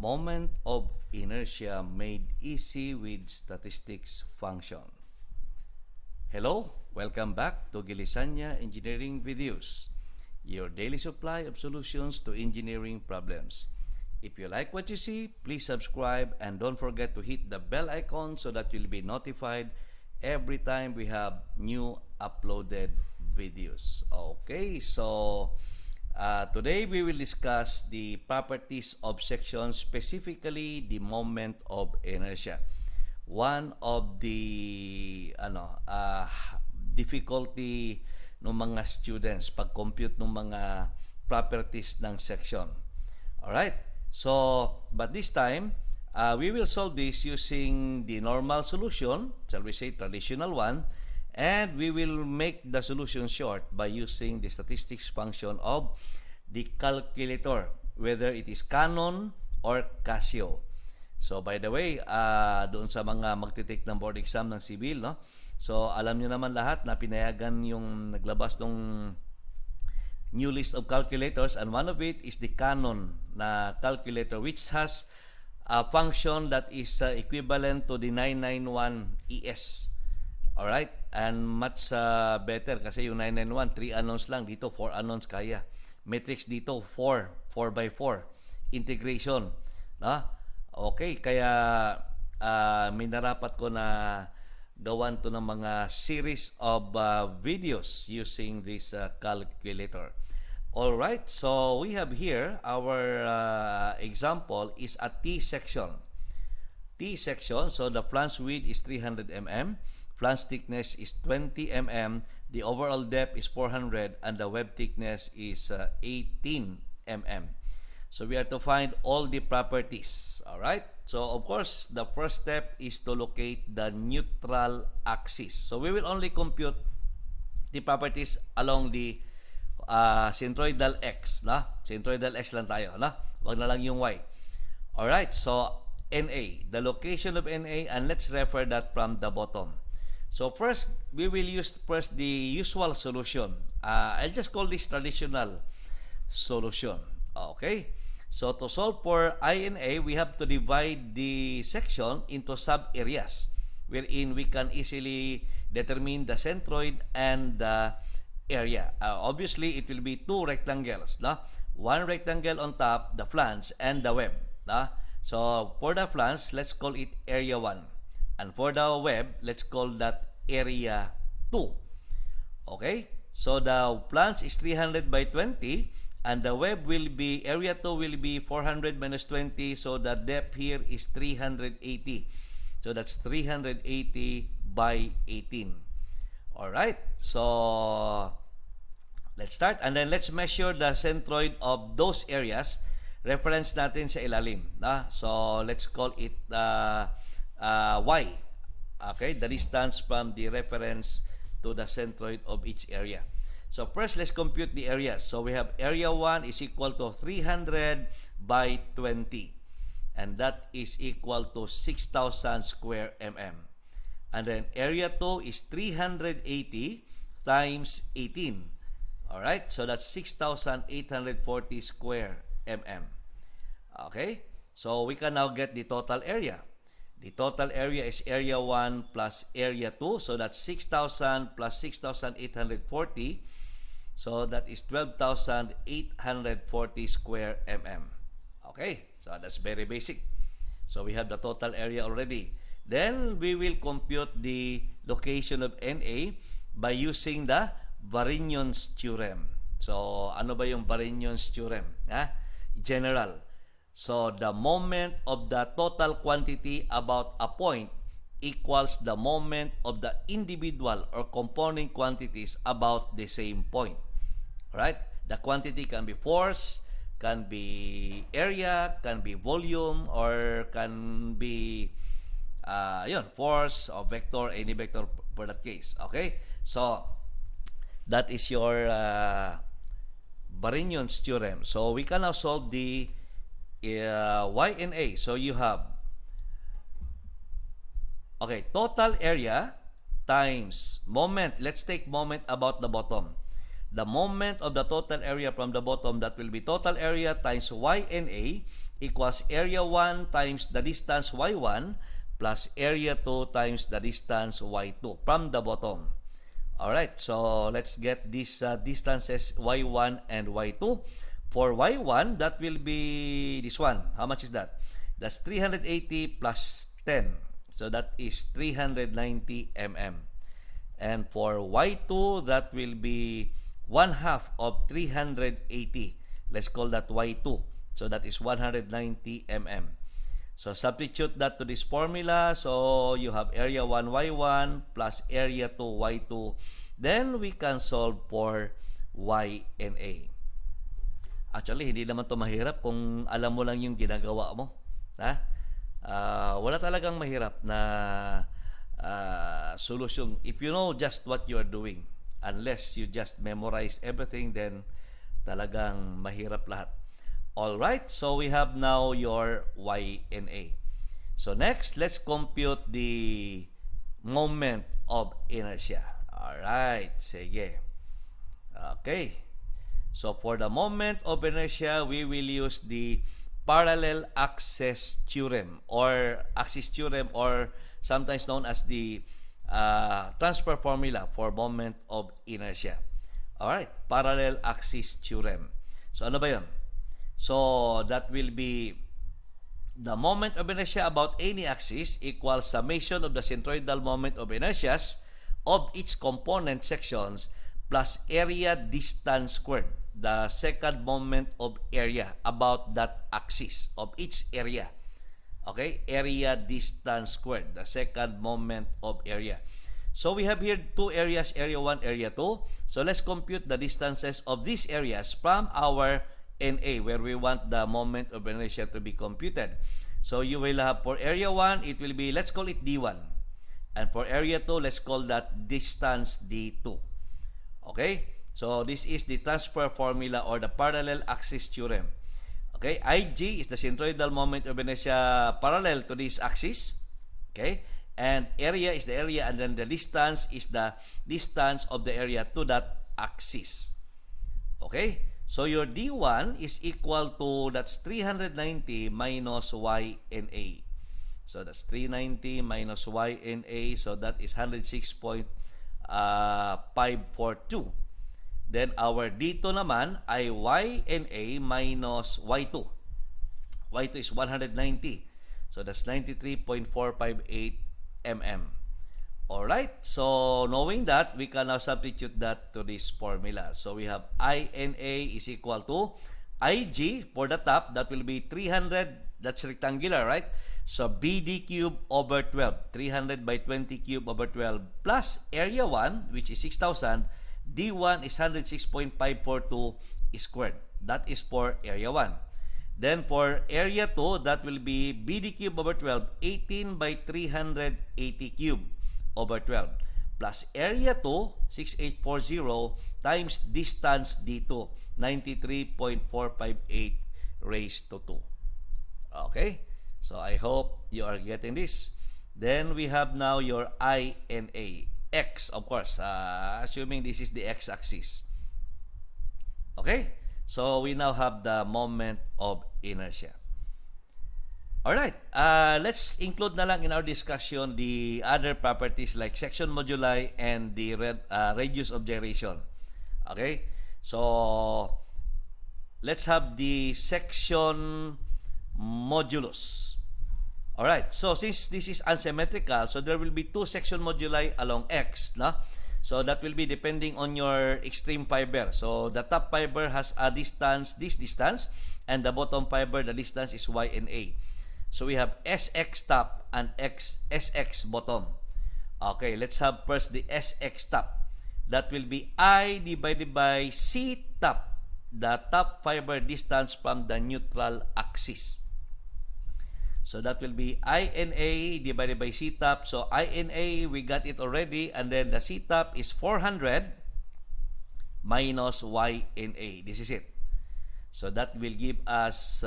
Moment of inertia made easy with statistics function. Hello, welcome back to Gilisanya Engineering Videos, your daily supply of solutions to engineering problems. If you like what you see, please subscribe and don't forget to hit the bell icon so that you'll be notified every time we have new uploaded videos. Okay, so today we will discuss the properties of section, specifically the moment of inertia. One of the difficulty ng mga students pag-compute ng mga properties ng section. Alright, so but this time we will solve this using the normal solution, shall we say traditional one, and we will make the solution short by using the statistics function of the calculator, whether it is Canon or Casio. So by the way, doon sa mga magtitake ng board exam ng civil, no? So alam niyo naman lahat na pinayagan yung naglabas ng new list of calculators, and one of it is the Canon na calculator, which has a function that is equivalent to the 991 ES. Alright? And much better kasi yung 991, 3 unknowns lang. Dito, 4 unknowns kaya. Matrix dito, 4 by 4. Integration. Okay, kaya minarapat ko na gawan to ng mga series of videos using this calculator. Alright, so we have here our example is a T section. T section, so the flange width is 300 mm, flange thickness is 20 mm, the overall depth is 400, and the web thickness is 18 mm. So we have to find all the properties. Alright, so of course the first step is to locate the neutral axis. So we will only compute the properties along the centroidal x, na? Centroidal x lang tayo, na? Wag na lang yung y. Alright, so NA, the location of NA, and let's refer that from the bottom. So first, we will use first the usual solution. I'll just call this traditional solution. Okay? So to solve for I and A, we have to divide the section into sub-areas wherein we can easily determine the centroid and the area. Obviously, it will be two rectangles. One rectangle on top, the flange, and the web. So for the flange, let's call it area 1. And for the web, let's call that area 2. Okay? So the flange is 300 by 20, and the web will be, area 2 will be 400 minus 20, so the depth here is 380. So that's 380 by 18. Alright, so let's start, and then let's measure the centroid of those areas. Reference natin sa ilalim. So let's call it Y. Okay, the distance from the reference to the centroid of each area. So first, let's compute the areas. So we have area 1 is equal to 300 by 20. And that is equal to 6,000 square mm. And then area 2 is 380 times 18. Alright, so that's 6,840 square mm. Okay, so we can now get the total area. The total area is area 1 plus area 2. So that's 6,000 plus 6,840. So that is 12,840 square mm. Okay, so that's very basic. So we have the total area already. Then we will compute the location of NA by using the Varignon's theorem. So ano ba yung Varignon's theorem? General. So the moment of the total quantity about a point equals the moment of the individual or component quantities about the same point. Right? The quantity can be force, can be area, can be volume, or can be force or vector, any vector for that case. Okay? So that is your Varignon's theorem. So we can now solve the Y and A. So you have total area times moment. Let's take moment about the bottom. The moment of the total area from the bottom, that will be total area times Y and A equals area 1 times the distance y1 plus area 2 times the distance y2 from the bottom. Alright, so let's get these distances y1 and y2. For y1, that will be this one. How much is that? That's 380 plus 10. So that is 390 mm. And for y2, that will be 1/2 of 380. Let's call that y2. So that is 190 mm. So substitute that to this formula. So you have area 1 y1 plus area 2 y2. Then we can solve for y and a. Actually, hindi naman to mahirap kung alam mo lang yung ginagawa mo. Ha? Wala talagang mahirap na solution. If you know just what you are doing, unless you just memorize everything, then talagang mahirap lahat. Alright, so we have now your y and a. So next, let's compute the moment of inertia. Alright, sige. Okay. So for the moment of inertia, we will use the parallel axis theorem or sometimes known as the transfer formula for moment of inertia. Alright, parallel axis theorem. So ano ba yun? So that will be the moment of inertia about any axis equals summation of the centroidal moment of inertias of each component sections plus area distance squared, the second moment of area about that axis of each area. Okay, area distance squared, the second moment of area. So we have here two areas, area 1, area 2. So let's compute the distances of these areas from our NA, where we want the moment of inertia to be computed. So you will have for area 1, it will be, let's call it D1. And for area 2, let's call that distance D2. Okay? So this is the transfer formula or the parallel axis theorem. Okay? IG is the centroidal moment of inertia parallel to this axis. Okay? And area is the area, and then the distance is the distance of the area to that axis. Okay? So your D1 is equal to, that's 390 minus y and a. So that's 390 minus y and a. So that is 106.542. Then our D2 naman ay y and a minus y2. Y2 is 190. So that's 93.458 mm. Alright, so knowing that, we can now substitute that to this formula. So we have I and A is equal to IG for the top, that will be 300, that's rectangular, right? So BD cube over 12, 300 by 20 cube over 12, plus area 1, which is 6,000, D1 is 106.542 squared. That is for area 1. Then for area 2, that will be BD cube over 12, 18 by 380 cube over 12 plus area 2 6840 times distance D2 93.458 raised to 2. Okay, so I hope you are getting this. Then we have now your I and A, X, of course, assuming this is the x-axis. Okay, so we now have the moment of inertia. Alright, let's include na lang in our discussion the other properties like section moduli and the radius of gyration. Okay, so let's have the section modulus. Alright, so since this is unsymmetrical, so there will be two section moduli along X, no? So that will be depending on your extreme fiber. So the top fiber has a distance, this distance, and the bottom fiber, the distance is Y and A. So we have SX top and SX bottom. Okay, let's have first the SX top. That will be I divided by C top, the top fiber distance from the neutral axis. So that will be I and A divided by C top. So I and A, we got it already. And then the C top is 400 minus Y and A. This is it. So that will give us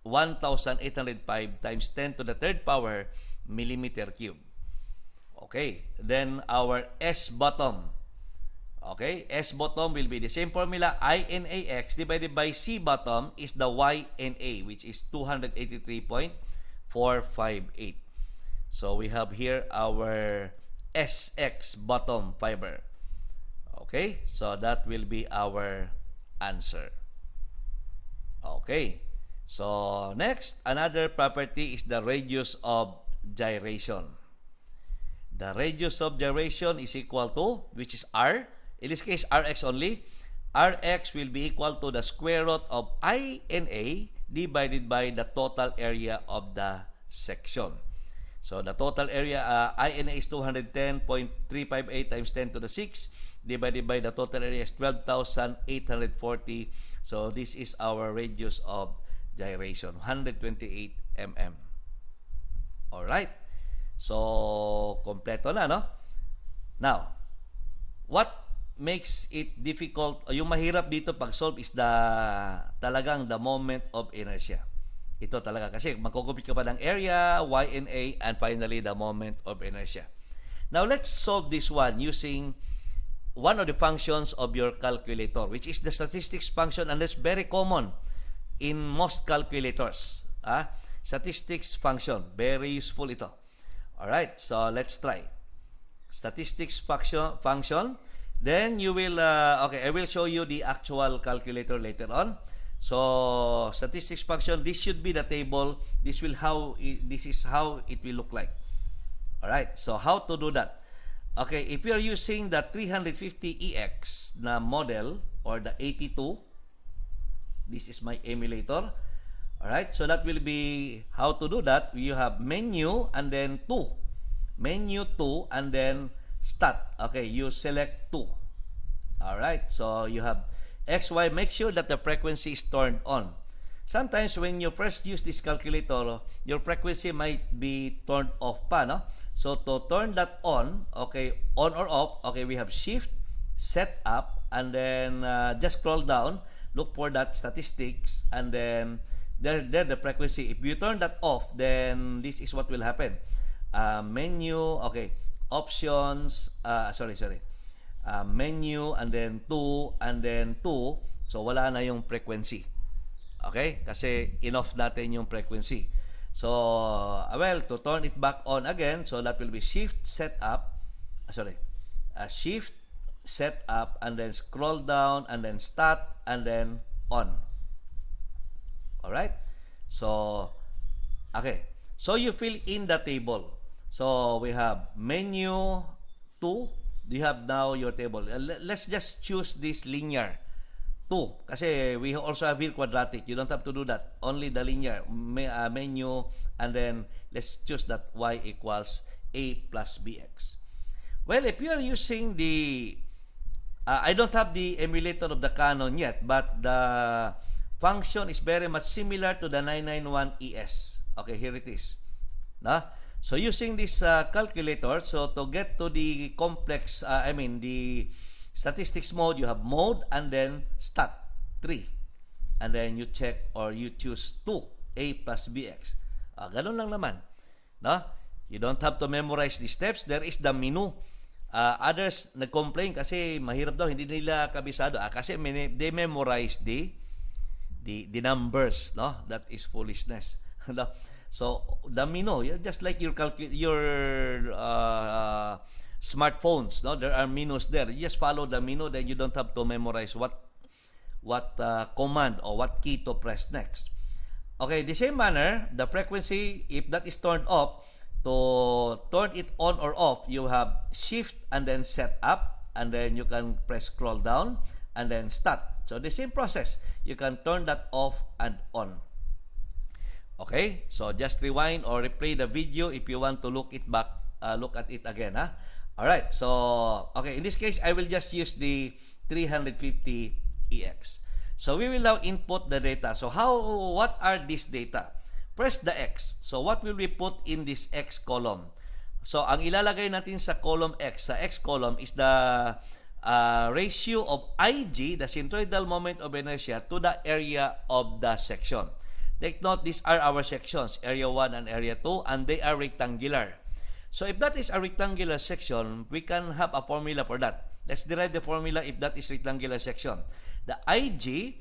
1,805 times 10 to the third power millimeter cube. Okay. Then our S bottom. Okay, S bottom will be the same formula. I N A X divided by C bottom is the Y N A, which is 283.458. So we have here our SX bottom fiber. Okay, so that will be our answer. Okay, so next, another property is the radius of gyration. The radius of gyration is equal to, which is R, in this case Rx only. Rx will be equal to the square root of INA divided by the total area of the section. So the total area, INA is 210.358 times 10 to the 6 divided by the total area is 12,840. So this is our radius of gyration, 128 mm. Alright. So, kompleto na, no? Now, what makes it difficult, yung mahirap dito pag-solve is talagang the moment of inertia. Ito talaga kasi magkukumpit ka pa ng area, y and a, and finally the moment of inertia. Now, let's solve this one using one of the functions of your calculator, which is the statistics function, and that's very common in most calculators. Statistics function, very useful ito. Alright, so let's try. Statistics function. Then you will, okay, I will show you the actual calculator later on. So, statistics function, this should be the table. This is how it will look like. Alright, so how to do that? Okay, if you are using the 350EX na model or the 82, this is my emulator. Alright, so that will be how to do that. You have menu and then 2. Menu 2 and then stat. Okay, you select 2. Alright, so you have XY. Make sure that the frequency is turned on. Sometimes when you first use this calculator, your frequency might be turned off pa, no? So to turn that on, okay, on or off, okay, we have shift, set up, and then just scroll down, look for that statistics, and then there the frequency. If you turn that off, then this is what will happen. Menu, okay, options, menu, and then 2, and then 2. So wala na yung frequency. Okay? Kasi in-off natin yung frequency. So, well, to turn it back on again, so that will be shift, set up, shift, set up, and then scroll down, and then start, and then on. Alright? So, okay. So, you fill in the table. So, we have menu 2. You have now your table. Let's just choose this linear 2. Kasi we also have here quadratic. You don't have to do that. Only the linear menu, and then let's choose that y equals a plus bx. Well, if you are using the I don't have the emulator of the Canon yet, but the function is very much similar to the 991ES. Okay, here it is. So using this calculator, so to get to the complex, the statistics mode, you have mode and then stat 3. And then you check or you choose 2, a plus bx. Ganun lang naman. You don't have to memorize the steps. There is the menu. Others nag-complain kasi mahirap daw, hindi nila kabisado. Kasi they memorize the numbers, no? That is foolishness. So the menu, just like your smartphones, no? There are menus there. You just follow the menu, then you don't have to memorize what command or what key to press next. Okay, the same manner, the frequency, if that is turned off, to turn it on or off, you have shift and then set up, and then you can press scroll down and then start. So the same process, you can turn that off and on. Okay, so just rewind or replay the video if you want to look at it again. Alright, so okay, in this case I will just use the 350EX. So we will now input the data. So what are these data? First, the X. So what will we put in this X column? So ang ilalagay natin sa column X, sa X column, is the ratio of IG, the centroidal moment of inertia, to the area of the section. Take note, these are our sections, area 1 and area 2, and they are rectangular. So if that is a rectangular section, we can have a formula for that. Let's derive the formula if that is rectangular section. The IG,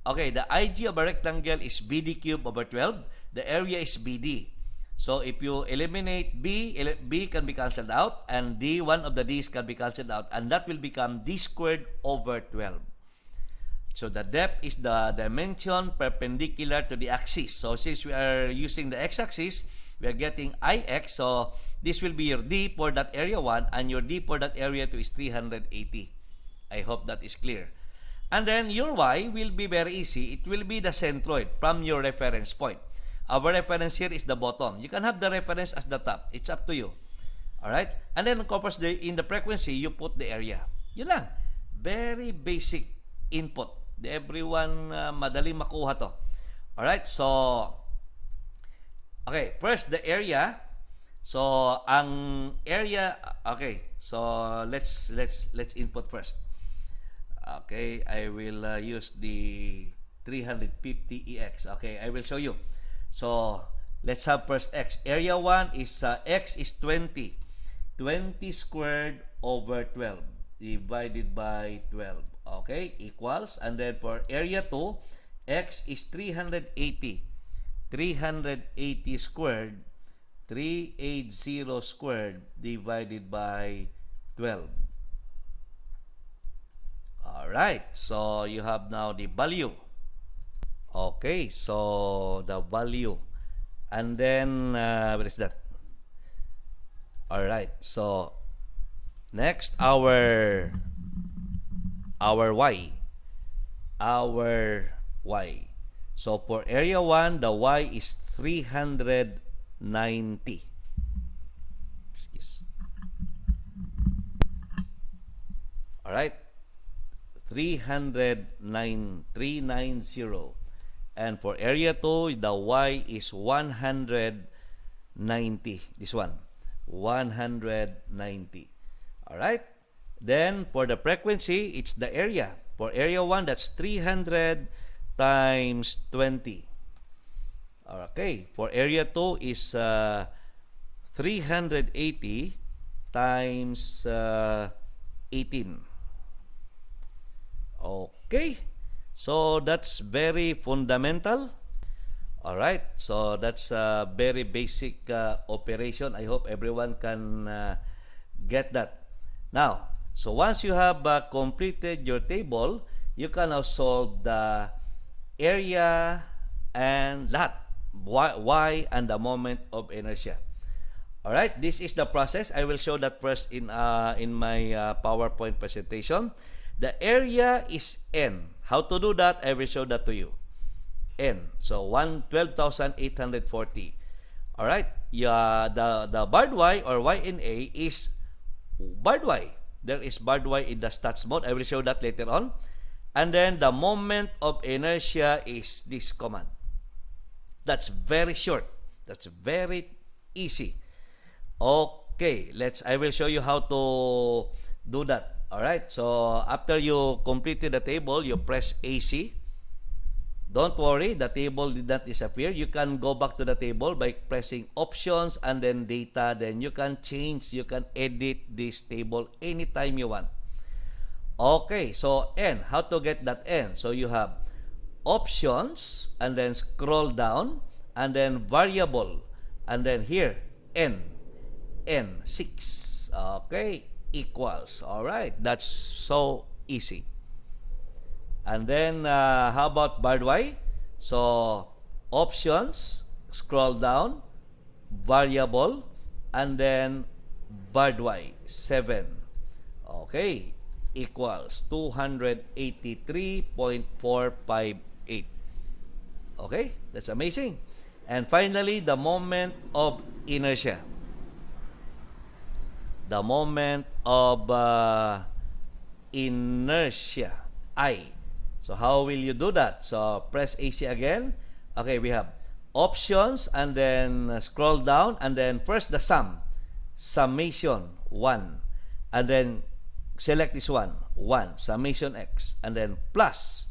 okay, the IG of a rectangle is BD cubed over 12. The area is BD. So if you eliminate B can be cancelled out, and D, one of the D's can be cancelled out, and that will become D squared over 12. So the depth is the dimension perpendicular to the axis. So since we are using the x-axis, we are getting IX. So this will be your D for that area 1, and your D for that area 2 is 380. I hope that is clear. And then your Y will be very easy. It will be the centroid from your reference point. Our reference here is the bottom. You can have the reference as the top. It's up to you. Alright? And then of course, in the frequency, you put the area. Yun lang. Very basic input. Everyone madali makuha to. Alright? So, okay. First, the area. So, ang area, okay. So, let's input first. Okay, I will use the 350EX. Okay, I will show you. So, let's have first X. Area 1 is, X is 20. 20 squared over 12 divided by 12. Okay, equals. And then for area 2, X is 380. 380 squared, 380 squared divided by 12. Alright, so you have now the value. Okay, so the value. And then, what is that? Alright, so next, our Y. Our Y. So for area 1, the Y is 390. Excuse. Alright. 390. And for area 2, the Y is 190. This one. 190. Alright. Then for the frequency, it's the area. For area 1, that's 300 times 20. Okay. For area 2 is 380 times 18. Okay. So that's very fundamental. All right. So that's a very basic operation. I hope everyone can get that. Now, so once you have completed your table, you can now solve the area and lahat. Y and the moment of inertia. All right. This is the process. I will show that first in my PowerPoint presentation. The area is N. How to do that? I will show that to you. N. So 12,840. All right. Yeah, the barred Y or YNA is barred Y. There is barred Y in the stats mode. I will show that later on. And then the moment of inertia is this command. That's very short. That's very easy. Okay, I will show you how to do that. Alright, so after you completed the table, you press AC. Don't worry, the table did not disappear. You can go back to the table by pressing options and then data. Then you can change, you can edit this table anytime you want. Okay, so N, how to get that N? So you have options and then scroll down and then variable and then here N6. Okay, equals. All right, that's so easy. And then how about barred Y? So options, scroll down, variable, and then barred Y 7. Okay, equals 283.458. Okay, that's amazing. And finally, the moment of inertia. The moment of inertia, I. So how will you do that? So press AC again. Okay, we have options and then scroll down and then first the sum. Summation 1. And then select this one. 1. Summation X. And then plus.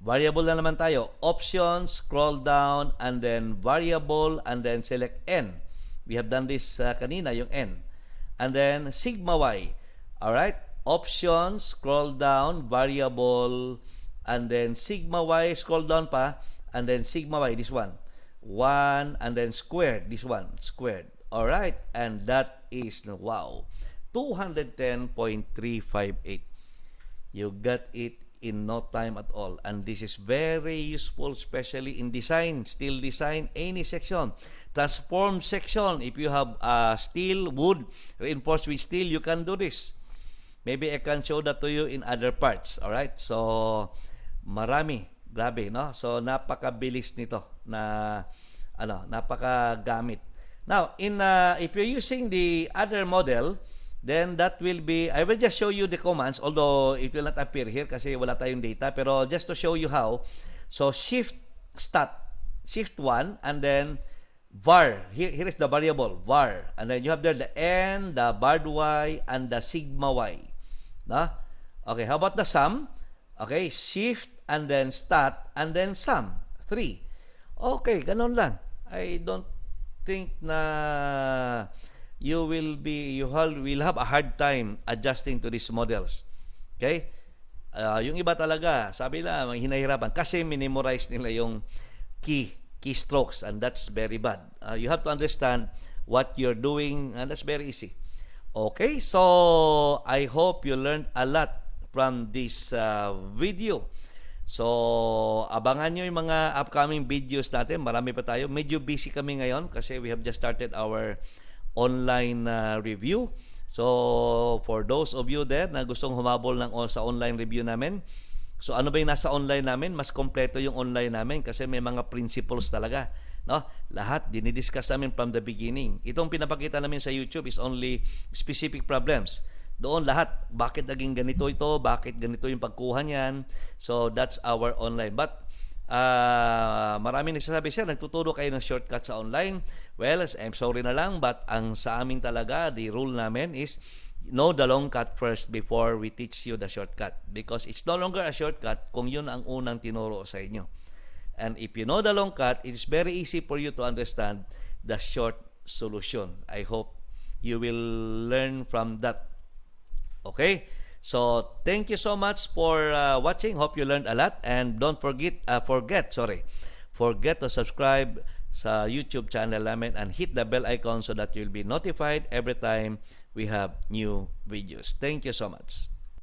Variable na naman tayo. Options, scroll down and then variable and then select N. We have done this kanina, yung N. And then sigma Y. Alright? options, scroll down, variable, and then sigma y, scroll down pa, and then sigma y, this one. 1, and then squared, this one, squared. Alright, and that is, wow, 210.358. You got it in no time at all. And this is very useful, especially in design, steel design, any section. Transform section, if you have steel, wood, reinforced with steel, you can do this. Maybe I can show that to you in other parts. Alright? So, marami. Grabe, no? So, napakabilis nito na, napakagamit. Now, if you're using the other model, then that will be, I will just show you the commands, although it will not appear here kasi wala tayong data, pero just to show you how. So, shift 1, and then var. Here is the variable, var. And then you have there the n, the barred y, and the sigma y. No? Okay, how about the sum? Okay, shift, and then stat, and then sum. 3. Okay, ganun lang. I don't think na you will have a hard time adjusting to these models. Okay? Yung iba talaga, sabi na, hinahirapan kasi minimorize nila yung keystrokes, and that's very bad. You have to understand what you're doing, and that's very easy. Okay, so I hope you learned a lot from this video. So, abangan nyo yung mga upcoming videos natin. Marami pa tayo. Medyo busy kami ngayon kasi we have just started our online review. So, for those of you there na gustong humabol sa online review namin, so ano ba yung nasa online namin? Mas kompleto yung online namin kasi may mga principles talaga. No? Lahat dinidiscuss namin from the beginning. Itong pinapakita namin sa YouTube is only specific problems. Doon lahat, bakit naging ganito ito, bakit ganito yung pagkuha niyan. So that's our online. But maraming nagsasabi, sir, nagtuturo kayo ng shortcut sa online. Well, I'm sorry na lang, but ang sa amin talaga, the rule namin is know the long cut first before we teach you the shortcut. Because it's no longer a shortcut kung yun ang unang tinuro sa inyo. And if you know the long cut, it's very easy for you to understand the short solution. I hope you will learn from that. Okay? So, thank you so much for watching. Hope you learned a lot. And don't forget to subscribe sa YouTube channel namin and hit the bell icon so that you'll be notified every time we have new videos. Thank you so much.